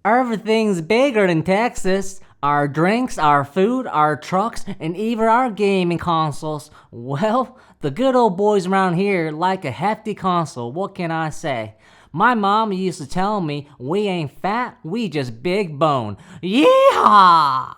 Everything's bigger in Texas. Our drinks, our food, our trucks, and even our gaming consoles. Well, the good old boys around here like a hefty console, what can I say? My mom used to tell me we ain't fat, we just big bone. Yeehaw!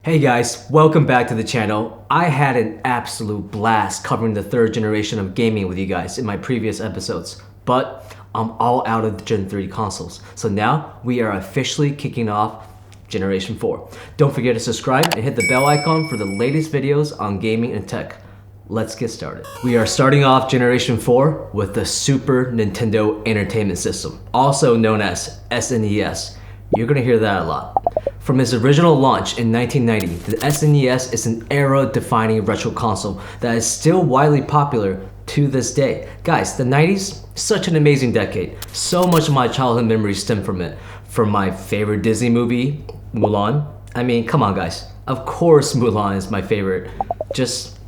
Hey guys, welcome back to the channel. I had an absolute blast covering the third generation of gaming with you guys in my previous episodes, but I'm all out of the Gen 3 consoles. So now we are officially kicking off Generation 4. Don't forget to subscribe and hit the bell icon for the latest videos on gaming and tech. Let's get started. We are starting off Generation 4 with the Super Nintendo Entertainment System, also known as SNES. You're gonna hear that a lot. From its original launch in 1990, the SNES is an era-defining retro console that is still widely popular to this day. Guys, the 90s, such an amazing decade. So much of my childhood memories stem from it. From my favorite Disney movie, Mulan. I mean, come on guys. Of course Mulan is my favorite, just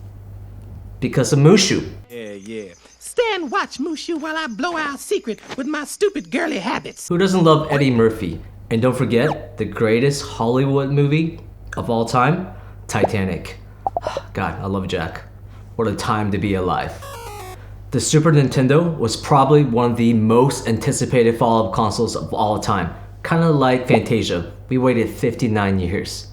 because of Mushu. Yeah. Stand watch, Mushu, while I blow our secret with my stupid girly habits. Who doesn't love Eddie Murphy? And don't forget, the greatest Hollywood movie of all time, Titanic. God, I love Jack. What a time to be alive. The Super Nintendo was probably one of the most anticipated follow-up consoles of all time. Kinda like Fantasia, we waited 59 years.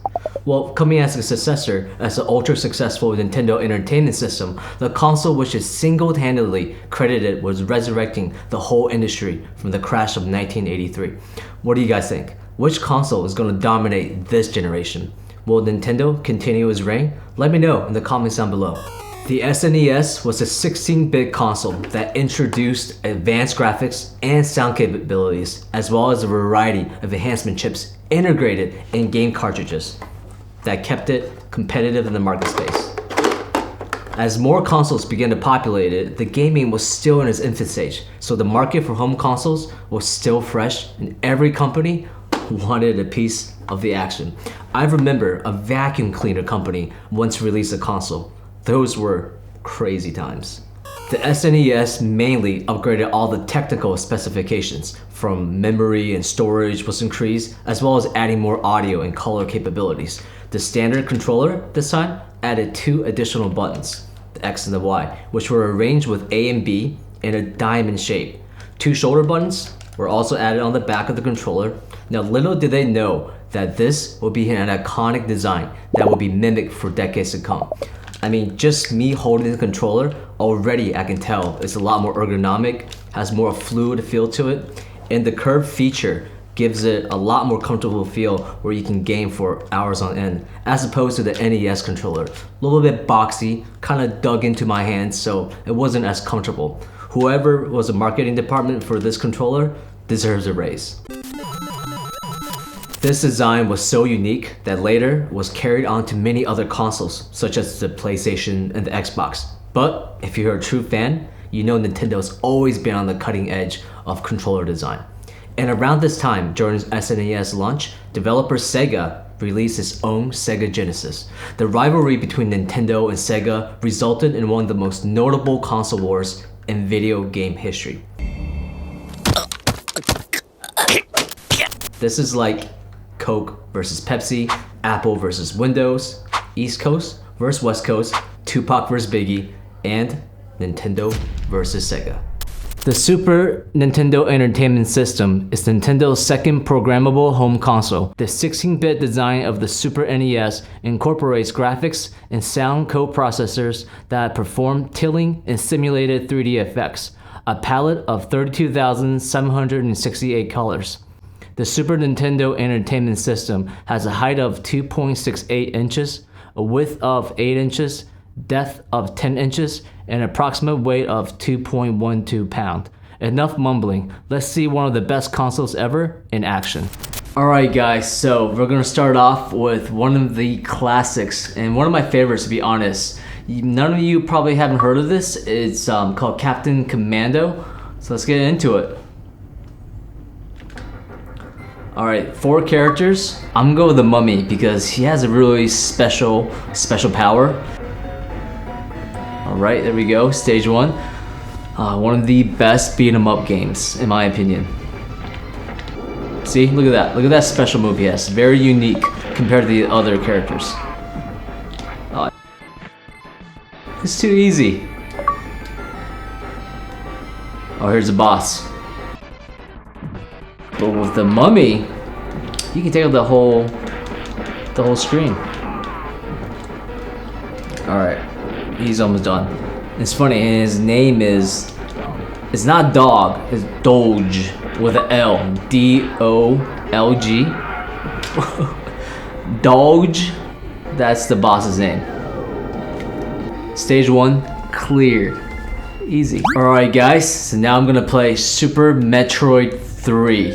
Well, coming as a successor as the ultra-successful Nintendo Entertainment System, the console which is single-handedly credited was resurrecting the whole industry from the crash of 1983. What do you guys think? Which console is going to dominate this generation? Will Nintendo continue its reign? Let me know in the comments down below. The SNES was a 16-bit console that introduced advanced graphics and sound capabilities, as well as a variety of enhancement chips integrated in game cartridges that kept it competitive in the market space. As more consoles began to populate it, the gaming was still in its infant stage, so the market for home consoles was still fresh and every company wanted a piece of the action. I remember a vacuum cleaner company once released a console. Those were crazy times. The SNES mainly upgraded all the technical specifications, from memory and storage was increased, as well as adding more audio and color capabilities. The standard controller this time added 2 additional buttons, the X and the Y, which were arranged with A and B in a diamond shape. 2 shoulder buttons were also added on the back of the controller. Now little did they know that this will be an iconic design that will be mimicked for decades to come. I mean, just me holding the controller, already I can tell it's a lot more ergonomic, has more fluid feel to it, and the curved feature gives it a lot more comfortable feel where you can game for hours on end, as opposed to the NES controller. A little bit boxy, kind of dug into my hands, so it wasn't as comfortable. Whoever was the marketing department for this controller deserves a raise. This design was so unique that later was carried on to many other consoles, such as the PlayStation and the Xbox. But if you're a true fan, you know Nintendo's always been on the cutting edge of controller design. And around this time, during SNES launch, developer SEGA released its own Sega Genesis. The rivalry between Nintendo and Sega resulted in one of the most notable console wars in video game history. This is like Coke versus Pepsi, Apple versus Windows, East Coast versus West Coast, Tupac versus Biggie, and Nintendo versus Sega. The Super Nintendo Entertainment System is Nintendo's second programmable home console. The 16-bit design of the Super NES incorporates graphics and sound co-processors that perform tiling and simulated 3D effects, a palette of 32,768 colors. The Super Nintendo Entertainment System has a height of 2.68 inches, a width of 8 inches, depth of 10 inches, and an approximate weight of 2.12 pounds. Enough mumbling, let's see one of the best consoles ever in action. Alright guys, so we're gonna start off with one of the classics, and one of my favorites to be honest. None of you probably haven't heard of this. It's called Captain Commando, so let's get into it. Alright, 4 characters. I'm gonna go with the Mummy because he has a really special power. Alright, there we go. Stage 1. One of the best beat 'em up games, in my opinion. See, look at that. Look at that special move he has. Very unique compared to the other characters. It's too easy. Oh, here's the boss. But with the Mummy, you can take out the whole screen. Alright, he's almost done. It's funny, his name is, it's not dog, it's Doge with an L. D-O-L-G. Doge, that's the boss's name. Stage 1, cleared. Easy. Alright guys, so now I'm gonna play Super Metroid 3.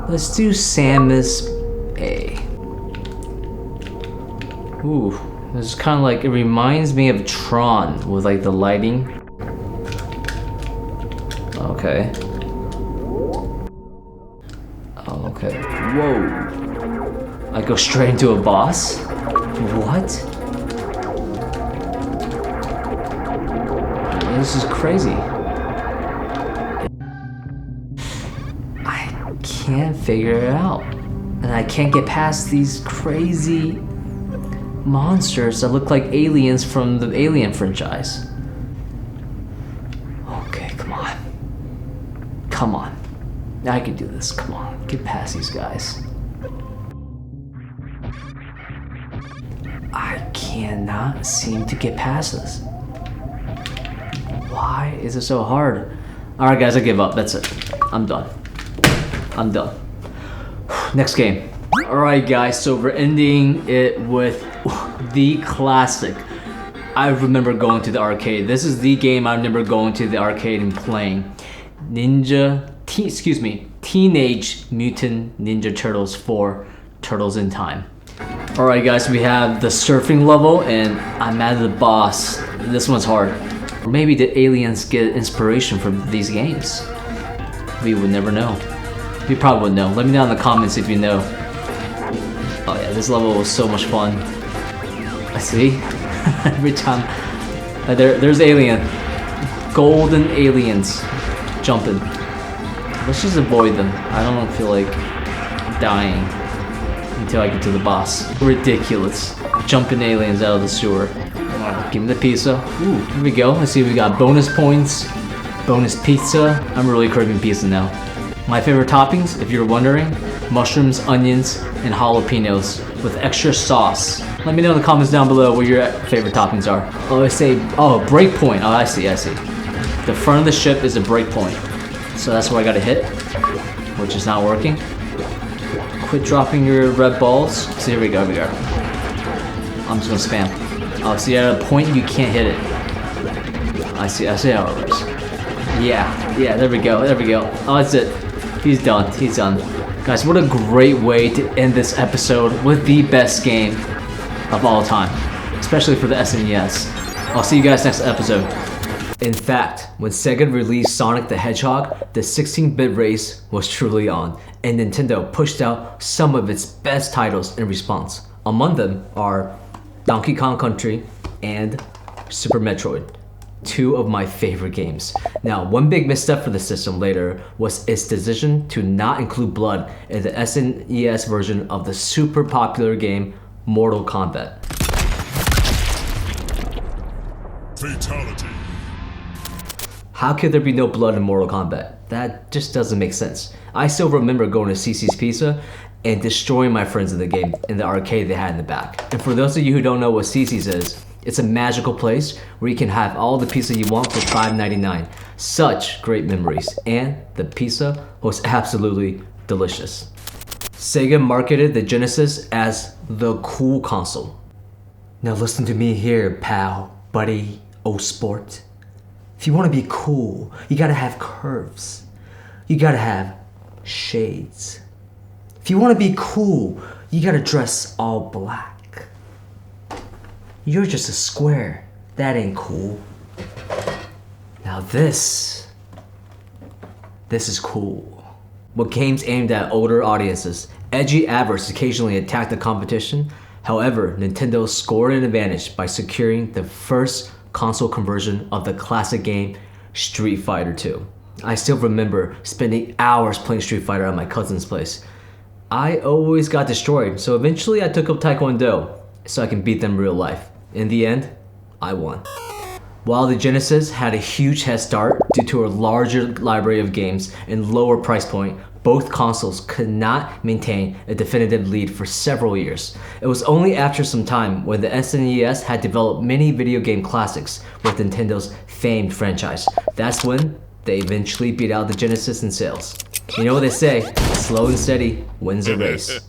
Let's do Samus A. Ooh, this is kind of like, it reminds me of Tron with like the lighting. Okay. Oh, okay. Whoa. I go straight into a boss? What? This is crazy. I can't figure it out. And I can't get past these crazy monsters that look like aliens from the Alien franchise. Okay, come on. Come on. I can do this. Come on. Get past these guys. I cannot seem to get past this. Why is it so hard? Alright guys, I give up. That's it. I'm done. I'm done. Next game. Alright guys, so we're ending it with the classic. I remember going to the arcade. This is the game I remember going to the arcade and playing. Teenage Mutant Ninja Turtles 4, Turtles in Time. Alright guys, we have the surfing level and I'm at the boss. This one's hard. Or maybe the aliens get inspiration from these games. We would never know. You probably would know. Let me know in the comments if you know. Oh yeah, this level was so much fun. I see. Every time. There's alien. Golden aliens jumping. Let's just avoid them. I don't feel like dying until I get to the boss. Ridiculous. Jumping aliens out of the sewer. Give me the pizza. Ooh, here we go. Let's see, we got bonus points, bonus pizza. I'm really craving pizza now. My favorite toppings, if you're wondering, mushrooms, onions, and jalapenos with extra sauce. Let me know in the comments down below what your favorite toppings are. Oh, I say, oh, break point. Oh, I see. The front of the ship is a break point. So that's where I gotta hit, which is not working. Quit dropping your red balls. So here we go. I'm just gonna spam. Oh, see, at a point you can't hit it. I see how it works. Yeah, there we go. Oh, that's it. He's done. Guys, what a great way to end this episode with the best game of all time, especially for the SNES. I'll see you guys next episode. In fact, when SEGA released Sonic the Hedgehog, the 16-bit race was truly on, and Nintendo pushed out some of its best titles in response. Among them are Donkey Kong Country and Super Metroid, 2 of my favorite games. Now, one big misstep for the system later was its decision to not include blood in the SNES version of the super popular game Mortal Kombat. Fatality. How could there be no blood in Mortal Kombat? That just doesn't make sense. I still remember going to CC's Pizza and destroying my friends in the game in the arcade they had in the back. And for those of you who don't know what CC's is, it's a magical place where you can have all the pizza you want for $5.99. Such great memories, and the pizza was absolutely delicious. SEGA marketed the Genesis as the cool console. Now listen to me here, pal, buddy, old sport. If you want to be cool, you gotta have curves. You gotta have shades. If you want to be cool, you gotta dress all black. You're just a square. That ain't cool. Now this is cool. with games aimed at older audiences. Edgy adverts occasionally attacked the competition. However, Nintendo scored an advantage by securing the first console conversion of the classic game Street Fighter II. I still remember spending hours playing Street Fighter at my cousin's place. I always got destroyed, so eventually I took up Taekwondo so I can beat them in real life. In the end, I won. While the Genesis had a huge head start due to a larger library of games and lower price point, both consoles could not maintain a definitive lead for several years. It was only after some time when the SNES had developed many video game classics with Nintendo's famed franchise. That's when they eventually beat out the Genesis in sales. You know what they say, slow and steady wins a race.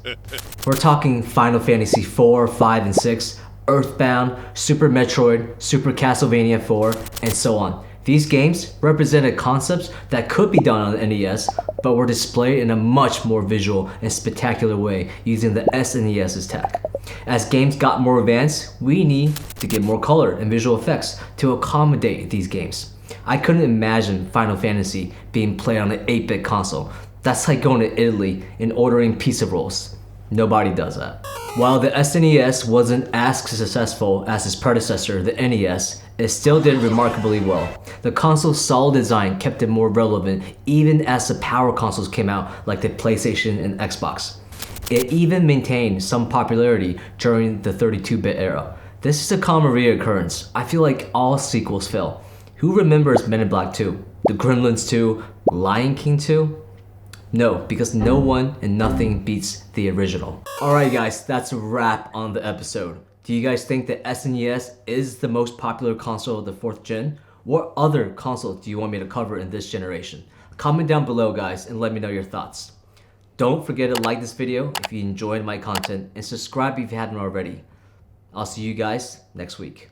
We're talking Final Fantasy 4, 5, and 6, Earthbound, Super Metroid, Super Castlevania 4, and so on. These games represented concepts that could be done on the NES, but were displayed in a much more visual and spectacular way using the SNES's tech. As games got more advanced, we need to get more color and visual effects to accommodate these games. I couldn't imagine Final Fantasy being played on an 8-bit console. That's like going to Italy and ordering pizza rolls. Nobody does that. While the SNES wasn't as successful as its predecessor, the NES, it still did remarkably well. The console's solid design kept it more relevant even as the power consoles came out like the PlayStation and Xbox. It even maintained some popularity during the 32-bit era. This is a common reoccurrence. I feel like all sequels fail. Who remembers Men in Black 2? The Gremlins 2? Lion King 2? No, because no one and nothing beats the original. Alright guys, that's a wrap on the episode. Do you guys think the SNES is the most popular console of the 4th gen? What other consoles do you want me to cover in this generation? Comment down below guys and let me know your thoughts. Don't forget to like this video if you enjoyed my content and subscribe if you haven't already. I'll see you guys next week.